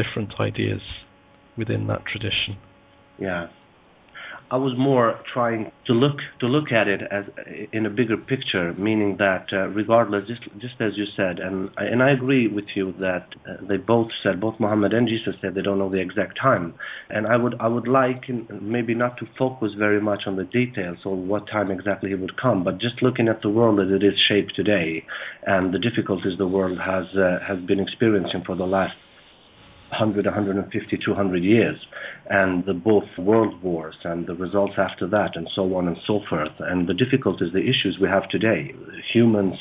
different ideas within that tradition. Yeah. I was more trying to look at it as in a bigger picture, meaning that regardless, just as you said, and I agree with you that they both Muhammad and Jesus said they don't know the exact time, and I would like maybe not to focus very much on the details or what time exactly it would come, but just looking at the world as it is shaped today and the difficulties the world has been experiencing for the last 100, 150, 200 years, and the both world wars and the results after that, and so on and so forth, and the difficulties, the issues we have today. The human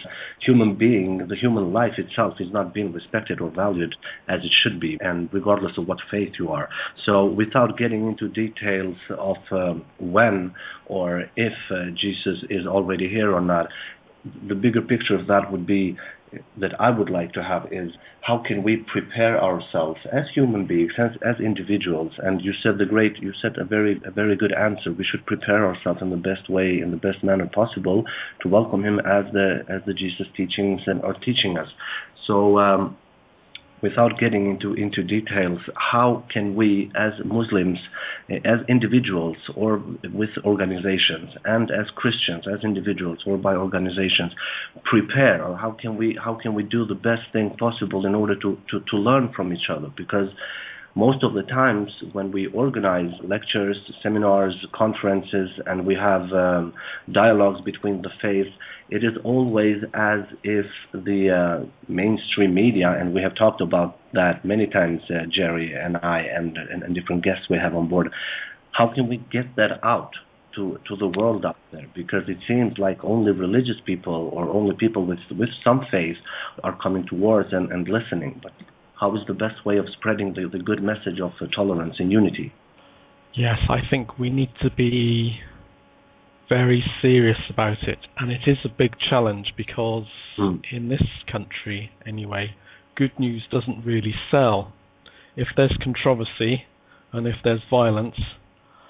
life itself is not being respected or valued as it should be, and regardless of what faith you are. So without getting into details of when or if Jesus is already here or not, the bigger picture of that would be that I would like to have is how can we prepare ourselves as human beings, as individuals? And you said a very good answer. We should prepare ourselves in the best way, in the best manner possible, to welcome him as the Jesus teachings and are teaching us. So without getting into details, how can we as Muslims, as individuals or with organizations, and as Christians, as individuals or by organizations, prepare, or how can we do the best thing possible in order to learn from each other? Because most of the times when we organize lectures, seminars, conferences, and we have dialogues between the faiths, it is always as if the mainstream media, and we have talked about that many times, Jerry and I, and different guests we have on board, how can we get that out to the world out there? Because it seems like only religious people or only people with some faith are coming towards and listening. But how is the best way of spreading the good message of tolerance and unity? Yes, I think we need to be very serious about it, and it is a big challenge because in this country anyway, good news doesn't really sell. If there's controversy and if there's violence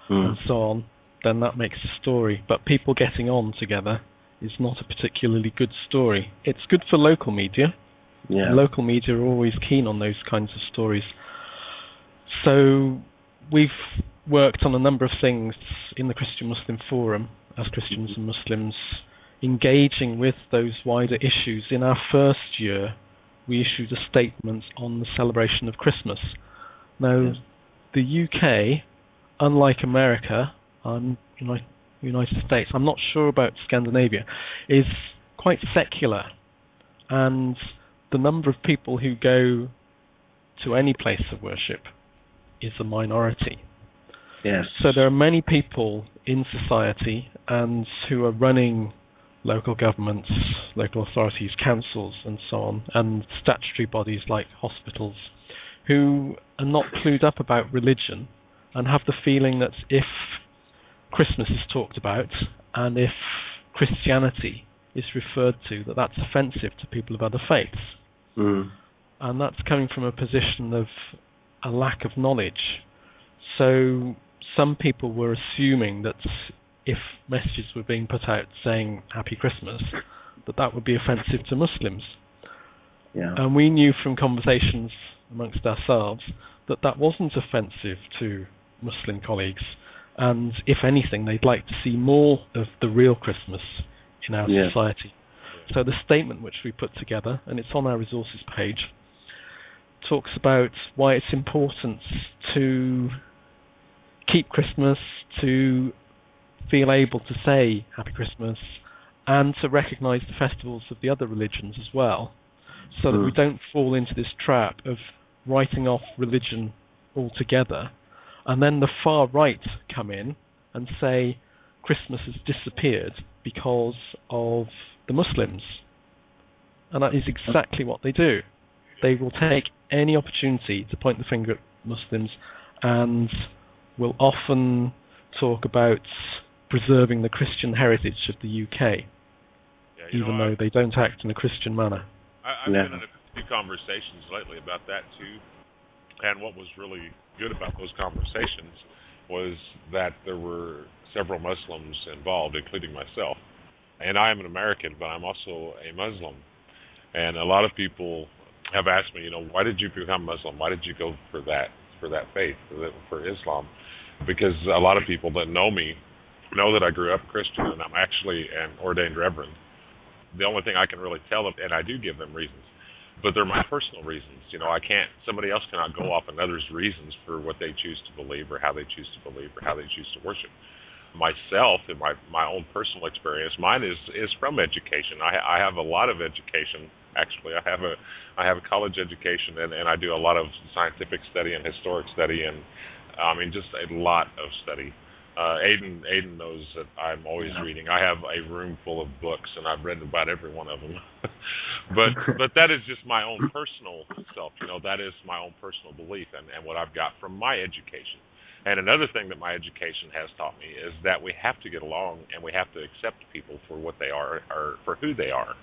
and so on, then that makes a story. But people getting on together is not a particularly good story. It's good for local media. Yeah. Local media are always keen on those kinds of stories. So we've worked on a number of things in the Christian Muslim Forum as Christians and Muslims, engaging with those wider issues. In our first year, we issued a statement on the celebration of Christmas. Now, the UK, unlike America and United States, I'm not sure about Scandinavia, is quite secular, and the number of people who go to any place of worship is a minority. Yes. So there are many people in society and who are running local governments, local authorities, councils and so on, and statutory bodies like hospitals, who are not clued up about religion and have the feeling that if Christmas is talked about and if Christianity is referred to, that's offensive to people of other faiths. And that's coming from a position of a lack of knowledge. So some people were assuming that if messages were being put out saying Happy Christmas, that would be offensive to Muslims. Yeah. And we knew from conversations amongst ourselves that wasn't offensive to Muslim colleagues, and if anything, they'd like to see more of the real Christmas in our society. So the statement which we put together, and it's on our resources page, talks about why it's important to keep Christmas, to feel able to say Happy Christmas, and to recognise the festivals of the other religions as well, so that we don't fall into this trap of writing off religion altogether, and then the far right come in and say Christmas has disappeared because of the Muslims. And that is exactly what they do. They will take any opportunity to point the finger at Muslims and will often talk about preserving the Christian heritage of the UK, even though they don't act in a Christian manner. I've been in a few conversations lately about that too, and what was really good about those conversations was that there were several Muslims involved, including myself. And I am an American, but I'm also a Muslim. And a lot of people have asked me, why did you become Muslim? Why did you go for that faith, for Islam? Because a lot of people that know me know that I grew up Christian and I'm actually an ordained reverend. The only thing I can really tell them, and I do give them reasons, but they're my personal reasons. Somebody else cannot go off another's reasons for what they choose to believe or how they choose to believe or how they choose to worship. Myself, and my own personal experience, mine is from education. I have a lot of education. Actually, I have a college education, and I do a lot of scientific study and historic study, and just a lot of study. Aiden knows that I'm always reading. I have a room full of books, and I've read about every one of them. but that is just my own personal self. That is my own personal belief and what I've got from my education. And another thing that my education has taught me is that we have to get along and we have to accept people for what they are or for who they are.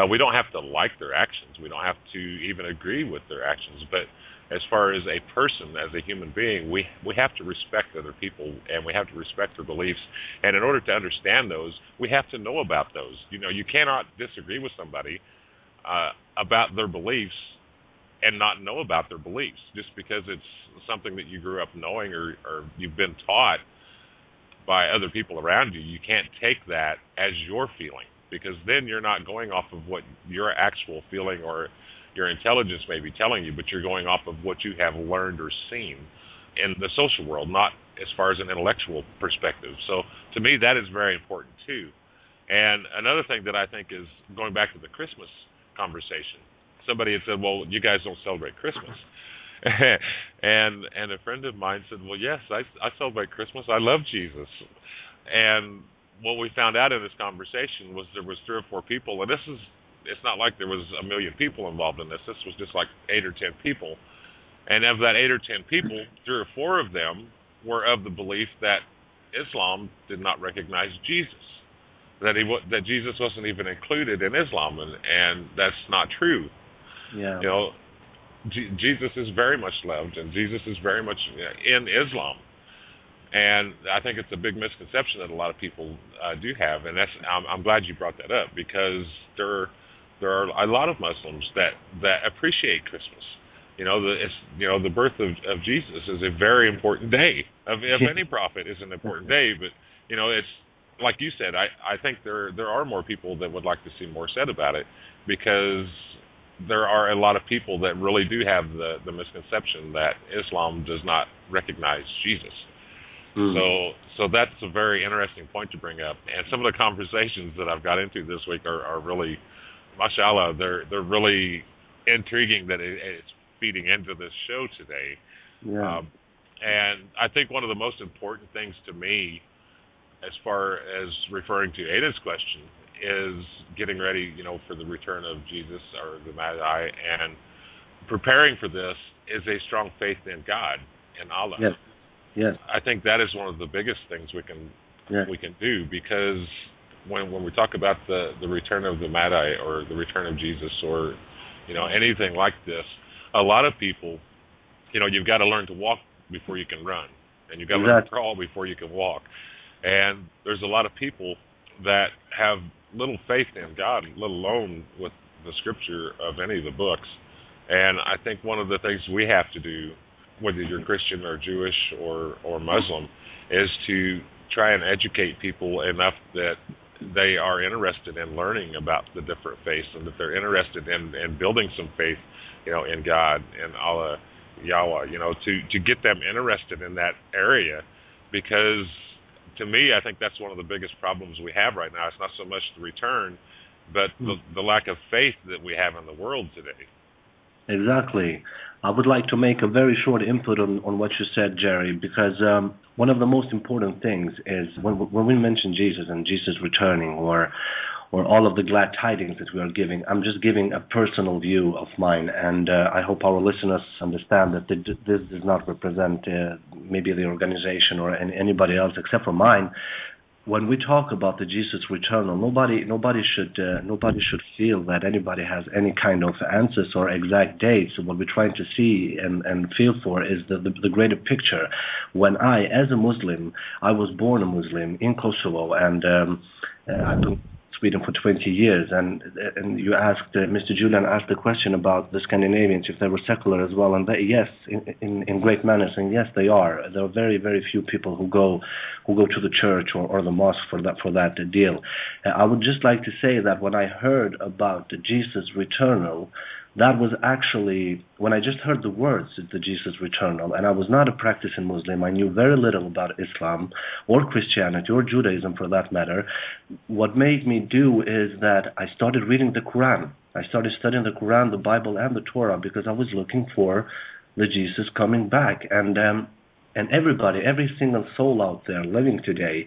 We don't have to like their actions. We don't have to even agree with their actions. But as far as a person, as a human being, we have to respect other people and we have to respect their beliefs. And in order to understand those, we have to know about those. You cannot disagree with somebody about their beliefs and not know about their beliefs just because it's something that you grew up knowing or you've been taught by other people around you. You can't take that as your feeling, because then you're not going off of what your actual feeling or your intelligence may be telling you, but you're going off of what you have learned or seen in the social world, not as far as an intellectual perspective. So to me, that is very important too. And another thing that I think is going back to the Christmas conversation. Somebody had said, well, you guys don't celebrate Christmas. and a friend of mine said, well, yes, I celebrate Christmas. I love Jesus. And what we found out in this conversation was there was 3 or 4 people, and it's not like there was a million people involved in this. This was just like 8 or 10 people. And of that 8 or 10 people, 3 or 4 of them were of the belief that Islam did not recognize Jesus, that Jesus wasn't even included in Islam, and that's not true. Yeah. Jesus is very much loved, and Jesus is very much in Islam. And I think it's a big misconception that a lot of people do have, and I'm glad you brought that up, because there are a lot of Muslims that appreciate Christmas. The birth of Jesus is a very important day. Of any prophet is an important day, but it's like you said. I think there are more people that would like to see more said about it, because there are a lot of people that really do have the misconception that Islam does not recognize Jesus. So that's a very interesting point to bring up. And some of the conversations that I've got into this week are really, mashallah, they're really intriguing that it's feeding into this show today. Yeah. And I think one of the most important things to me, as far as referring to Ada's question, is getting ready, for the return of Jesus or the Magi, and preparing for this is a strong faith in God, in Allah. Yes. Yes. I think that is one of the biggest things we can do, because when we talk about the return of the Magi or the return of Jesus or anything like this, a lot of people, you've got to learn to walk before you can run, and you've got to learn to crawl before you can walk. And there's a lot of people that have little faith in God, let alone with the scripture of any of the books. And I think one of the things we have to do, whether you're Christian or Jewish or Muslim, is to try and educate people enough that they are interested in learning about the different faiths, and that they're interested in building some faith, in God and Allah, Yahweh, to get them interested in that area. Because to me, I think that's one of the biggest problems we have right now. It's not so much the return, but the lack of faith that we have in the world today. Exactly. I would like to make a very short input on what you said, Jerry, because one of the most important things is when we mention Jesus and Jesus returning, or all of the glad tidings that we are giving, I'm just giving a personal view of mine, and I hope our listeners understand that this does not represent maybe the organization or anybody else except for mine. When we talk about the Jesus return, nobody should feel that anybody has any kind of answers or exact dates. What we're trying to see and feel for is the greater picture. When as a Muslim, I was born a Muslim in Kosovo, and I've been Sweden for 20 years, and you asked, Mr. Julian asked the question about the Scandinavians, if they were secular as well, and yes, in great manners, and yes, they are. There are very, very few people who go to the church or the mosque for that deal. I would just like to say that when I heard about Jesus' returnal, that was actually, when I just heard the words, the Jesus returnal, and I was not a practicing Muslim, I knew very little about Islam or Christianity or Judaism for that matter. What made me do is that I started reading the Quran. I started studying the Quran, the Bible, and the Torah, because I was looking for the Jesus coming back. And everybody, every single soul out there living today,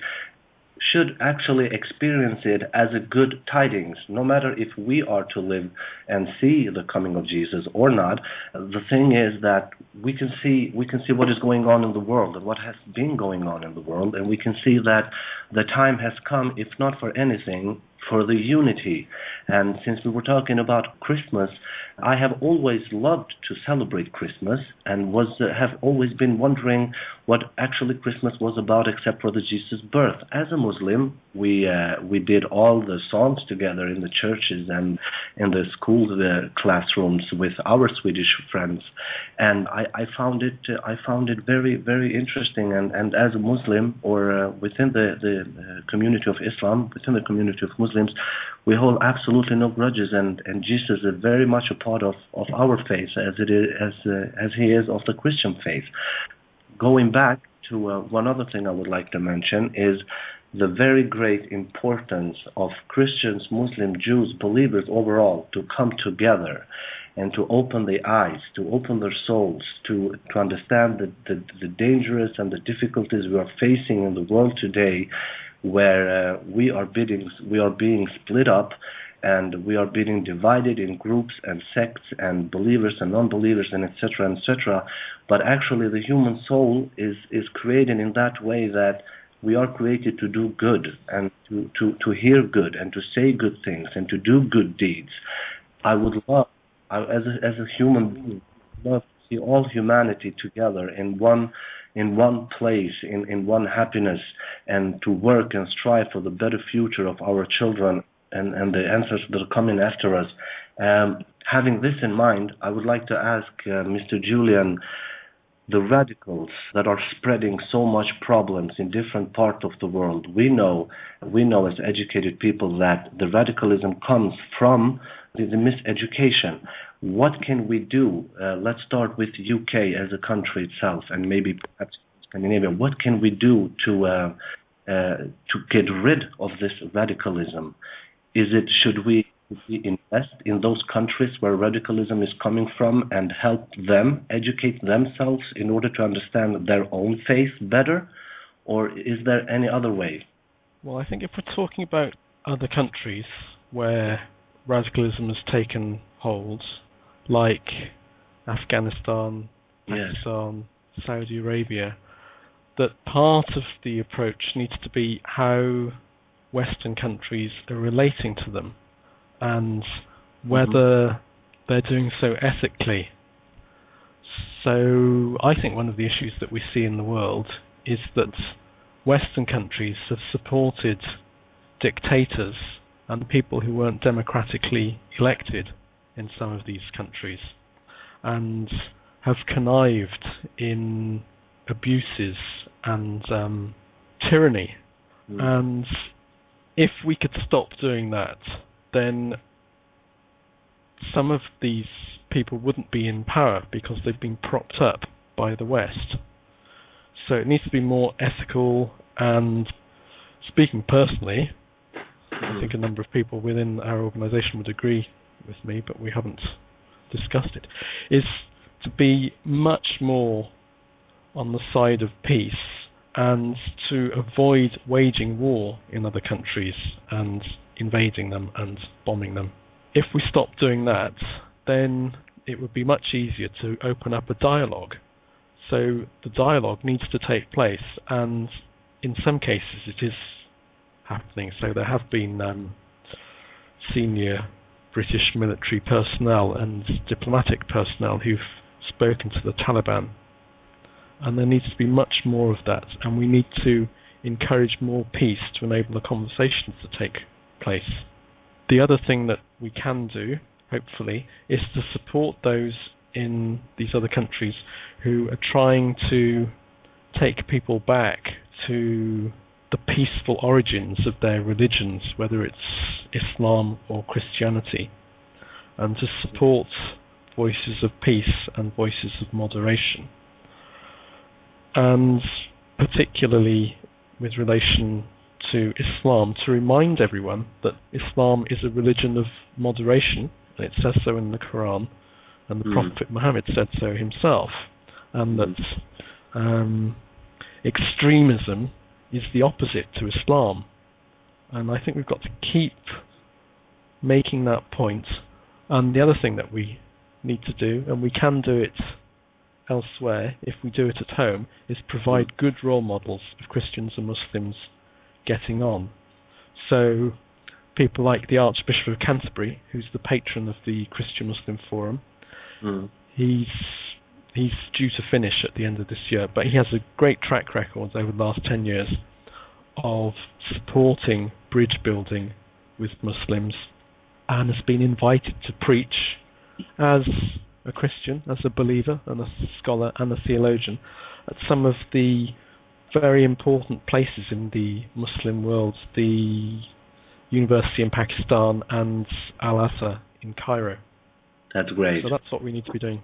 should actually experience it as a good tidings, no matter if we are to live and see the coming of Jesus or not. The thing is that we can see what is going on in the world and what has been going on in the world, and we can see that the time has come, if not for anything, for the unity. And since we were talking about Christmas, I have always loved to celebrate Christmas and have always been wondering what actually Christmas was about, except for the Jesus birth. As a Muslim, we did all the songs together in the churches and in the school classrooms with our Swedish friends, and I found it very, very interesting. And as a Muslim, or within the community of Islam, within the community of Muslims, we hold absolutely no grudges, and Jesus is very much a part of our faith, as he is of the Christian faith. Going back to one other thing I would like to mention is the very great importance of Christians, Muslims, Jews, believers overall to come together and to open their eyes, to open their souls, to understand the dangerous and the difficulties we are facing in the world today, where we are being split up, and we are being divided in groups and sects and believers and non-believers and etc. But actually the human soul is created in that way that we are created to do good and to hear good and to say good things and to do good deeds. I would love, as a human being, love to see all humanity together in one place, in one happiness, and to work and strive for the better future of our children and the ancestors that are coming after us. Having this in mind, I would like to ask Mr. Julian, the radicals that are spreading so much problems in different parts of the world. We know as educated people that the radicalism comes from the miseducation. What can we do? Let's start with the UK as a country itself, and maybe perhaps Scandinavia. What can we do to get rid of this radicalism? Should we invest in those countries where radicalism is coming from and help them educate themselves in order to understand their own faith better? Or is there any other way? Well, I think if we're talking about other countries where radicalism has taken hold, like Afghanistan, Pakistan, Saudi Arabia, that part of the approach needs to be how Western countries are relating to them and whether they're doing so ethically. So I think one of the issues that we see in the world is that Western countries have supported dictators and people who weren't democratically elected in some of these countries, and have connived in abuses and tyranny. And if we could stop doing that, then some of these people wouldn't be in power because they've been propped up by the West. So it needs to be more ethical, and speaking personally, I think a number of people within our organisation would agree with me, but we haven't discussed it, is to be much more on the side of peace and to avoid waging war in other countries and invading them and bombing them. If we stop doing that, then it would be much easier to open up a dialogue. So the dialogue needs to take place, and in some cases it is happening. So there have been senior British military personnel and diplomatic personnel who've spoken to the Taliban, and there needs to be much more of that, and we need to encourage more peace to enable the conversations to take place. The other thing that we can do, hopefully, is to support those in these other countries who are trying to take people back to the peaceful origins of their religions, whether it's Islam or Christianity, and to support voices of peace and voices of moderation. And particularly with relation to Islam, to remind everyone that Islam is a religion of moderation, and it says so in the Quran, and the Prophet Muhammad said so himself, and that extremism is the opposite to Islam. And I think we've got to keep making that point. And the other thing that we need to do, and we can do it elsewhere if we do it at home, is provide good role models of Christians and Muslims getting on. So people like the Archbishop of Canterbury, who's the patron of the Christian Muslim Forum, he's due to finish at the end of this year, but he has a great track record over the last 10 years of supporting bridge building with Muslims, and has been invited to preach as a Christian, as a believer and a scholar and a theologian at some of the very important places in the Muslim world, the university in Pakistan and Al-Azhar in Cairo. That's great. So that's what we need to be doing.